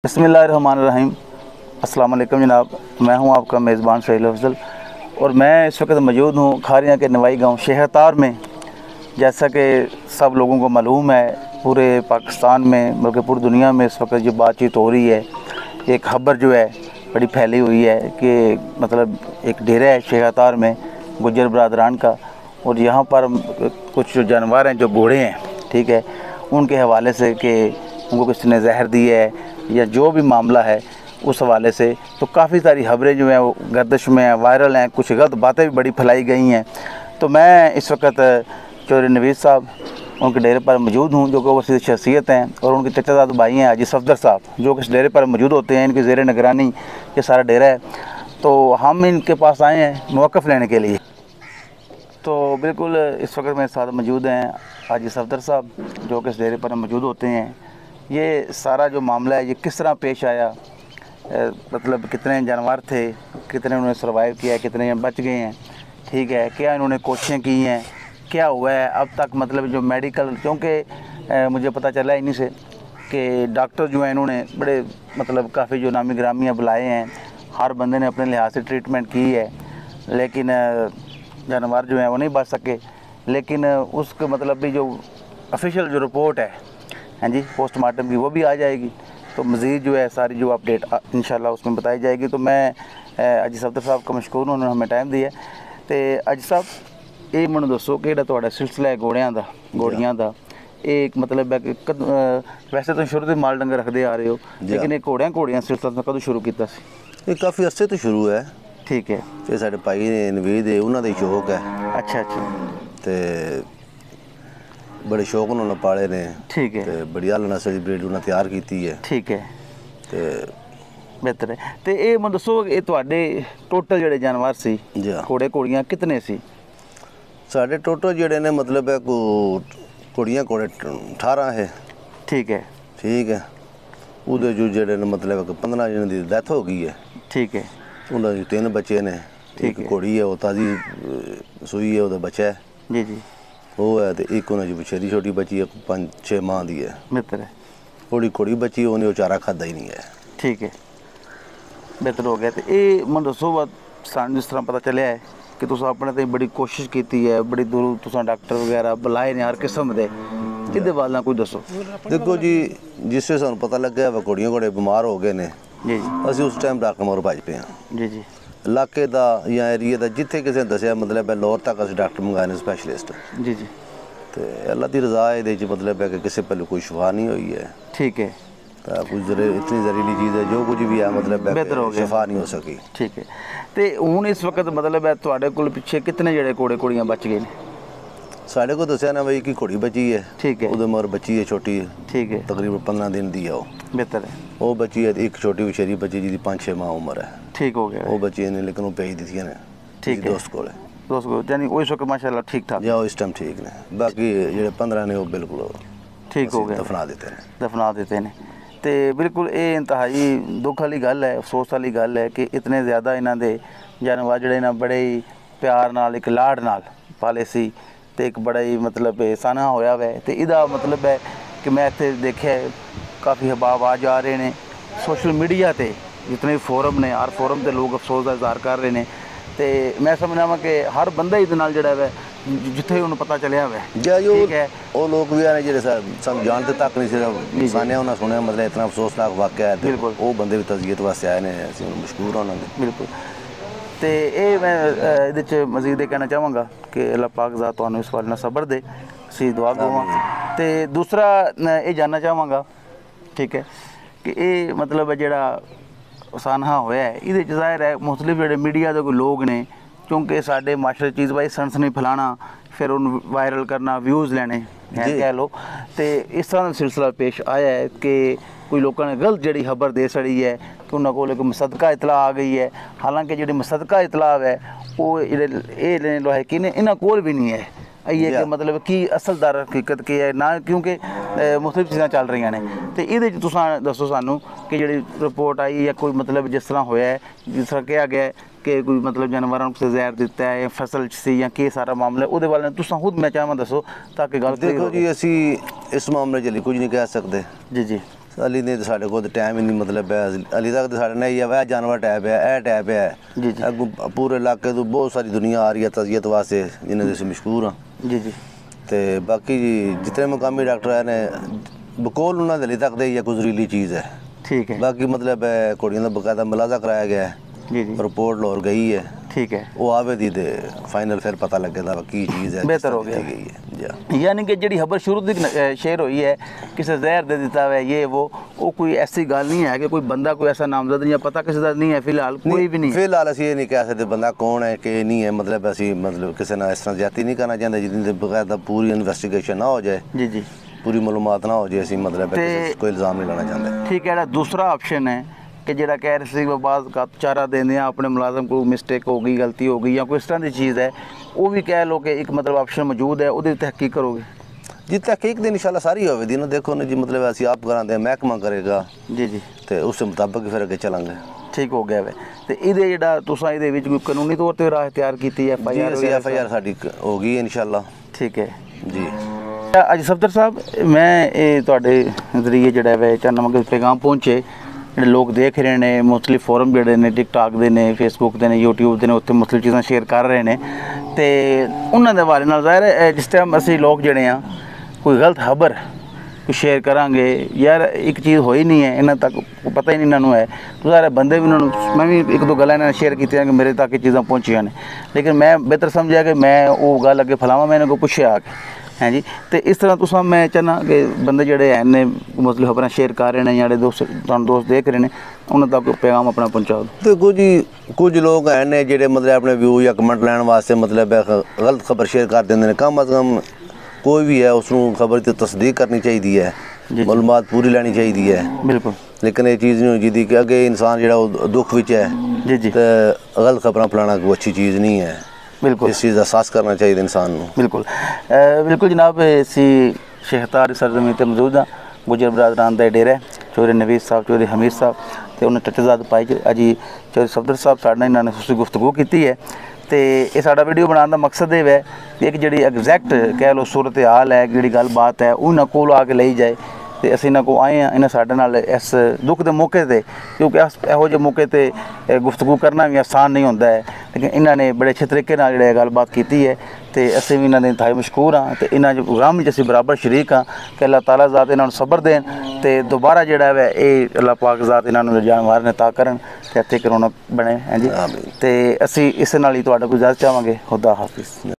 बिस्मिल्लाहिर्रहमानिर्रहीम। अस्सलाम वालेकुम जनाब, मैं हूं आपका मेज़बान सहील अफजल और मैं इस वक्त मौजूद हूं खारियां के नवाई गांव शहरतार में। जैसा कि सब लोगों को मालूम है, पूरे पाकिस्तान में बल्कि पूरी दुनिया में इस वक्त जो बातचीत हो रही है, एक खबर जो है बड़ी फैली हुई है कि मतलब एक डेरा है शहरतार में गुज्जर बरदरान का, और यहाँ पर कुछ जो जानवर हैं, जो घोड़े हैं, ठीक है, उनके हवाले से कि उनको किसी ने जहर दी है या जो भी मामला है उस हवाले से, तो काफ़ी सारी खबरें जो हैं वो गर्दिश में हैं, वायरल हैं, कुछ गलत बातें भी बड़ी फैलाई गई हैं। तो मैं इस वक्त चौधरी नवीद साहब उनके डेरे पर मौजूद हूँ, जो कि वसी शख्सियत हैं, और उनके चचाजाद भाई हैं हाजी सफदर साहब, जो कि इस डेरे पर मौजूद होते हैं। इनकी ज़ेर निगरानी ये सारा डेरा है। तो हम इनके पास आए हैं मौक़िफ़ लेने के लिए। तो बिल्कुल इस वक्त मेरे साथ मौजूद हैं हाजी सफदर साहब, जो कि इस डेरे पर मौजूद होते हैं। ये सारा जो मामला है ये किस तरह पेश आया, मतलब कितने जानवर थे, कितने उन्होंने सर्वाइव किया है, कितने बच गए हैं, ठीक है, क्या इन्होंने कोशिशें की हैं, क्या हुआ है अब तक, मतलब जो मेडिकल, क्योंकि मुझे पता चला इन्हीं से कि डॉक्टर जो हैं इन्होंने बड़े मतलब काफ़ी जो नामी ग्रामियाँ बुलाए हैं, हर बंदे ने अपने लिहाज से ट्रीटमेंट की है, लेकिन जानवर जो हैं वो नहीं बच सके। लेकिन उसके मतलब भी जो ऑफिशियल जो रिपोर्ट है, हाँ जी, पोस्टमार्टम की, वो भी आ जाएगी। तो मज़ीद जो है सारी जो अपडेट इंशाल्लाह उसमें बताई जाएगी। तो मैं हाजी सफदर साहब का मशकूर, उन्होंने हमें टाइम दिया। तो हाजी साहब ये मैनू दसो कि ਜਿਹੜਾ ਤੁਹਾਡਾ सिलसिला है घोड़ियां ਦਾ, घोड़ियां ਦਾ एक मतलब है कि वैसे तो शुरू से माल डंगर रखते आ रहे हो, लेकिन एक घोड़ियां सिलसिला कदों शुरू किया सी? ये काफ़ी अरसे तो शुरू है, ठीक है। ये साढ़े भाई ने नवीद है, उन्होंने ही शौक है। अच्छा अच्छा। तो बड़े शौक उन्होंने पाले ने, ठीक है। तो बड़ी आला नस्ल की ब्रीड उन्होंने तैयार की है। ठीक है, तो बेहतर है। तो ये मैं दसो ये तुहाडे टोटल जिहड़े जानवर सी, जी हाँ, घोड़े घोड़ियां कितने सी? साढ़े टोटल जेड़े ने मतलब है को कुड़ियाँ घोड़े 18 है। ठीक है। ठीक है, उहदे जो जेड़े ने मतलब है 15 जन की डेथ हो गई है। ठीक है। उन्होंने 3 बच्चे ने, एक घोड़ी है वो ताज़ी सूई है, वो बच्चा है जी जी, वो है, तो एक उन्हें जो छोटी छोटी बच्ची है 5-6 माह की है। बेहतर है। थोड़ी घोड़ी बच्ची उन्हें वो चारा खादा ही नहीं है। ठीक है, बेहतर हो गया। तो ये मैं दसो बात, सानू जिस तरह पता चलिया है कि तुस अपने ते बड़ी कोशिश की है, बड़ी दूर तुसां डॉक्टर वगैरह बुलाए ने हर किस्म दे, इहदे बारे नाल कोई दसो। देखो जी, जिससे सानू पता लग्या वा घोड़ियां घोड़े बीमार हो गए ने, जी जी असीं उस टाइम डॉक्टर मगर भज पे हाँ। जी जी इलाके का या एरिए का जिथे किसी ने दसिया मतलब है लाहौर तक असीं डॉक्टर मंगाए ने स्पैशलिस्ट। जी जी। तो अल्लाह की रजा ये मतलब है कि किसी पहले कोई शिफा नहीं हुई है। ठीक है, तो कुछ इतनी जहरीली चीज़ है जो कुछ भी है मतलब है बेहतर हो गया, शिफा नहीं हो सकी। ठीक है। तो हुण इस वक्त मतलब है तुहाडे कोल पिछे कितने जेड़े घोड़े घोड़ियां बच गए ने? साढ़े को दसिया ना भाई कि घोड़ी बची है, ठीक है। उधर मगर बची है छोटी, ठीक है, तकरीबन 15 दिन दी है वो। बेहतर है। वो बची है, एक छोटी उशेरी बची जिसकी 5-6 माह उम्र है। ठीक हो गया, वो बची ने लेकिन वो भेज दी थी ने ठीक है, दोस्त को। दोस्त को यानी वो इस वक्त माशाल्लाह ठीक ठाक जाओ इस टाइम ठीक ने, बाकी जो 15 ने वो बिल्कुल ठीक हो गया, दफना देते हैं। दफना देते हैं। तो बिल्कुल ये इंतहाई दुख वाली गल है, अफसोस वाली गल है कि इतने ज़्यादा इन्हों के जानवर जोड़े ना बड़े ही प्यार नाल एक लाड़ नाल पाले सी, तो एक बड़ा ही मतलब साना होया वै। तो इहदा मतलब है कि मैं इत्थे देखिया काफ़ी हबाब आ जा रहे हैं सोशल मीडिया ते, जितने भी फोरम ने, हर फोरम ते लोग अफसोस का इजहार कर रहे हैं। तो मैं समझना वा कि हर बंदा इहदे नाल जिहड़ा वै जिथे उन्हें पता चलिया वै, ठीक है, वो लोग भी ने जो सब जानते तक नहीं सिर्फ सानिया उन्हें सुने मतलब इतना अफसोसनाक वाक़या है। बिल्कुल, वो बंदे भी तज़कियत वास्ते आए ने, मशहूर हैं उन्होंने। बिल्कुल। तो ये मैं ये मजीद कहना चाहवागा कि अल्लाह पाक ज़ात तुहानू इस वाले सबर दे, असीं दुआ गवा। तो दूसरा ये जानना चाहवागा, ठीक है, कि ये मतलब जोड़ा सानहा होया है, ये जाहिर है मुख्तलिफ जोड़े मीडिया के कोई लोग ने, क्योंकि साढ़े माशरे चीज़ भाई सनसनी फैलाना, फिर उन वायरल करना, व्यूज़ लेने कह लो। तो इस तरह का सिलसिला पेश आया है कि कोई लोगों ने गलत जी खबर दे सड़ी है कि उन्होंने को एक मुसदका इतला आ गई है। हालांकि जी मुसदका इतला है वो ये लोहे कि इन्होंने कोल भी नहीं है, ये कि मतलब कि असलदार हकीकत की है ना, क्योंकि मुख्तलिफ चीज़ां चल रही ने। तो ये तुसां दसो सानू कि जी रिपोर्ट आई या कोई मतलब जिस तरह होया है, जिस तरह कहा गया है कि कोई मतलब जानवरों को जहर दिता है या फसल सी या कि सारा मामला है, वो वाले तुसां खुद मैं चाहवां दसो ताकि गल। देखो जी, असी इस मामले च कुछ नहीं कह सकते। जी जी, ਅਲੀ ਨੇ ਸਾਡੇ ਕੋਲ ਟਾਈਮ ਹੀ ਨਹੀਂ, ਮਤਲਬ ਅਲੀ ਤੱਕ ਸਾਡੇ ਨਾਲ ਹੀ ਹੈ ਜਾਨਵਰ ਟੈਪ ਹੈ, ਇਹ ਟੈਪ ਹੈ ਜੀ ਜੀ ਅੱਗੋਂ ਪੂਰੇ ਇਲਾਕੇ ਤੋਂ ਬਹੁਤ ਸਾਰੀ ਦੁਨੀਆ ਆ ਰਹੀ ਹੈ ਤਜ਼ੀਅਤ ਵਾਸਤੇ, ਜਿਨ੍ਹਾਂ ਦੇ ਅਸੀਂ ਮਸ਼ਹੂਰ ਹਾਂ ਜੀ ਜੀ ਤੇ ਬਾਕੀ ਜਿਤਨੇ ਮੁਕਾਮੀ ਡਾਕਟਰ ਆਏ ਨੇ ਬਕੌਲ ਉਹਨਾਂ ਦੇ ਅਲੀ ਤੱਕ ਦੇ ਹੀ ਕੋਈ ਜ਼ਰੀਲੀ ਚੀਜ਼ ਹੈ। ਠੀਕ ਹੈ। ਬਾਕੀ ਮਤਲਬ ਕੁੜੀਆਂ ਦਾ ਬਕਾਇਦਾ ਮੁਲਾਜ਼ਾ ਕਰਾਇਆ ਗਿਆ ਹੈ ਜੀ ਜੀ ਰਿਪੋਰਟ ਲਾਹੌਰ ਗਈ ਹੈ। ਠੀਕ ਹੈ। ਉਹ ਆਵੇ ਦੀ ਤੇ ਫਾਈਨਲ ਫਿਰ ਪਤਾ ਲੱਗੇਗਾ ਕੀ ਚੀਜ਼ ਹੈ, ਬਿਹਤਰ ਹੋ ਗਿਆ ਗਈ ਹੈ। ਯਾਨੀ ਕਿ ਜਿਹੜੀ ਖਬਰ ਸ਼ੁਰੂ ਦੀ ਸ਼ੇਅਰ ਹੋਈ ਹੈ ਕਿਸੇ ਜ਼ਹਿਰ ਦੇ ਦਿੱਤਾ ਹੋਇਆ ਇਹ ਉਹ ਕੋਈ ਐਸੀ ਗੱਲ ਨਹੀਂ ਹੈ ਕਿ ਕੋਈ ਬੰਦਾ ਕੋਈ ਐਸਾ ਨਾਮਜ਼ਦ ਜਾਂ ਪਤਾ ਕਿਸੇ ਦਾ ਨਹੀਂ ਹੈ ਫਿਲਹਾਲ ਕੋਈ ਵੀ ਨਹੀਂ। ਫਿਲਹਾਲ ਅਸੀਂ ਇਹ ਨਹੀਂ ਕਹਿ ਸਕਦੇ ਬੰਦਾ ਕੌਣ ਹੈ ਕਿ ਨਹੀਂ ਹੈ, ਮਤਲਬ ਅਸੀਂ ਮਤਲਬ ਕਿਸੇ ਨਾਲ ਇਸ ਤਰ੍ਹਾਂ ਜ਼ਿਆਦਤੀ ਨਹੀਂ ਕਰਨਾ ਚਾਹੁੰਦੇ ਜਿੰਨੇ ਬਕਾਇਦਾ ਪੂਰੀ ਇਨਵੈਸਟੀਗੇਸ਼ਨ ਨਾ ਹੋ ਜਾਏ, ਜੀ ਜੀ ਪੂਰੀ ਮਾਲੂਮਾਤ ਨਾ ਹੋ ਜਾਏ, ਅਸੀਂ ਮਤਲਬ ਕੋਈ ਇਲਜ਼ਾਮ ਨਹੀਂ ਲਾਣਾ ਚਾਹੁੰਦੇ। ਠੀਕ ਹੈ। ਜਿਹੜਾ ਦੂਸਰਾ ਆਪਸ਼ਨ ਹੈ कि ਜਿਹੜਾ कह रहे थे बाद का चारा देने अपने मुलाजम को मिस्टेक हो गई गलती हो गई या कोई इस तरह की चीज़ है वो भी कह लो कि एक मतलब ऑप्शन मौजूद है वो तहकीक करोगे जी? तहकीक तो इंशाल्लाह सारी होगी ना, देखो ना जी मतलब ਅਸੀਂ ਆਪ ਕਰਾਂਦੇ महकमा करेगा जी जी ਤੇ ਉਸ ਮੁਤਾਬਕ ਫਿਰ ਅੱਗੇ ਚੱਲਾਂਗੇ। ठीक हो गया वे ਤੇ ਇਹਦੇ ਜਿਹੜਾ ਤੁਸੀਂ ਇਹਦੇ ਵਿੱਚ ਕੋਈ ਕਾਨੂੰਨੀ ਤੌਰ ਤੇ ਰਾਹ ਤਿਆਰ ਕੀਤੀ ਹੈ FIR ਸਾਡੀ ਹੋ ਗਈ ਇਨਸ਼ਾਅੱਲਾ। ਠੀਕ ਹੈ ਜੀ। ਅੱਜ ਸਫਦਰ ਸਾਹਿਬ ਮੈਂ ਇਹ ਤੁਹਾਡੇ ਜ਼ਰੀਏ ਜਿਹੜਾ ਵੇ ਚਾਹਨਾ ਕਿ ਪੈਗਾਮ ਪਹੁੰਚੇ ਜਿਹੜੇ ਲੋਕ ਦੇਖ ਰਹੇ ਨੇ ਮੁxtਲਿਫ ਫੋਰਮ ਜਿਹੜੇ ਨੇ ਟਿਕਟਾਕ ਦੇ ਨੇ ਫੇਸਬੁੱਕ ਦੇ ਨੇ YouTube ਦੇ ਨੇ ਉੱਥੇ ਮੁxtਲਿਫ ਚੀਜ਼ਾਂ ਸ਼ੇਅਰ ਕਰ ਰਹੇ ਨੇ ਤੇ ਉਹਨਾਂ ਦੇ ਹਵਾਲੇ ਨਾਲ ਜ਼ਾਹਿਰ ਹੈ ਜਿਸ ਟਾਈਮ ਅਸੀਂ ਲੋਕ ਜਿਹੜੇ ਆ ਕੋਈ ਗਲਤ ਖਬਰ ਕੋਈ ਸ਼ੇਅਰ ਕਰਾਂਗੇ ਯਾਰ ਇੱਕ ਚੀਜ਼ ਹੋਈ ਨਹੀਂ ਹੈ ਇਹਨਾਂ ਤੱਕ ਪਤਾ ਹੀ ਨਹੀਂ ਇਹਨਾਂ ਨੂੰ ਹੈ तो सारे बंदे भी उन्होंने मैं भी एक दो गल्लां इन्होंने शेयर की कि मेरे तक ये चीज़ां पहुँचियां ने लेकिन मैं बेहतर समझा कि मैं वो गल अगे फैलावां मैंने को पुछया आके हैं जी। तो इस तरह तुसां मैं चाहना कि बंदे जेह्ड़े हैन ने मतलब खबरां शेयर कर रहे हैं जेह्ड़े दोस्त देख रहे हैं उन्होंने तक पैगाम अपना पहुँचाओ। देखो जी कुछ लोग हैं ने जेह्ड़े मतलब अपने व्यू या कमेंट लैण वास्ते मतलब गलत खबर शेयर कर देंगे ने। कम अज़ कम कोई भी है उसनूं खबर की तस्दीक करनी चाहिए है, मालूमात पूरी लैनी चाहिए है। बिल्कुल। लेकिन ये चीज़ नहीं होती कि अगे इंसान जो दुख विच है जी जी तो गलत खबर फैलाना कोई अच्छी चीज़ नहीं है। बिल्कुल इस चीज़ का एहसास करना चाहिए इंसान को। बिल्कुल बिल्कुल जनाब असी शेखतार सरजमी ते मौजूद हाँ गुजर बरादरान का डेरा है चौधरी नवीद साहब चौधरी हमीद साहब तो उन्हें चट्टेजाद पाई अज चौधरी सफदर साहब साढ़े इन्होंने उसकी गुफ्तगू की है तो ये साड़ा वीडियो बनाने का मकसद ये है एक जी एग्जैक्ट कह लो सूरत हाल है जी गल बात है उन्होंने कोल आके लाई जाए तो असीं इन्हां को आए हैं इन्हें साढ़े नाल इस दुख के मौके पर क्योंकि इहो जे मौके पर गुफ्तगू करना भी आसान नहीं होता है लेकिन इन्होंने बड़े अच्छे तरीके नाल जिहड़ी गलबात की है तो असीं भी इन्हां दे इंतहाई मशकूर हाँ तो इन्हां गम असीं बराबर शरीक हाँ कि अल्लाह ताला ज़ात इन्हां नूं सबर देन तो दोबारा जिहड़ा है ये अल्लाह पाक ज़ात इन्हां नूं जान मार ने ता करन ते इत्थे रौनक बने हैं जी। तो असीं इस नाल ही तुहाडा कोई इजाज़त चाहांगे। खुदा हाफिज़।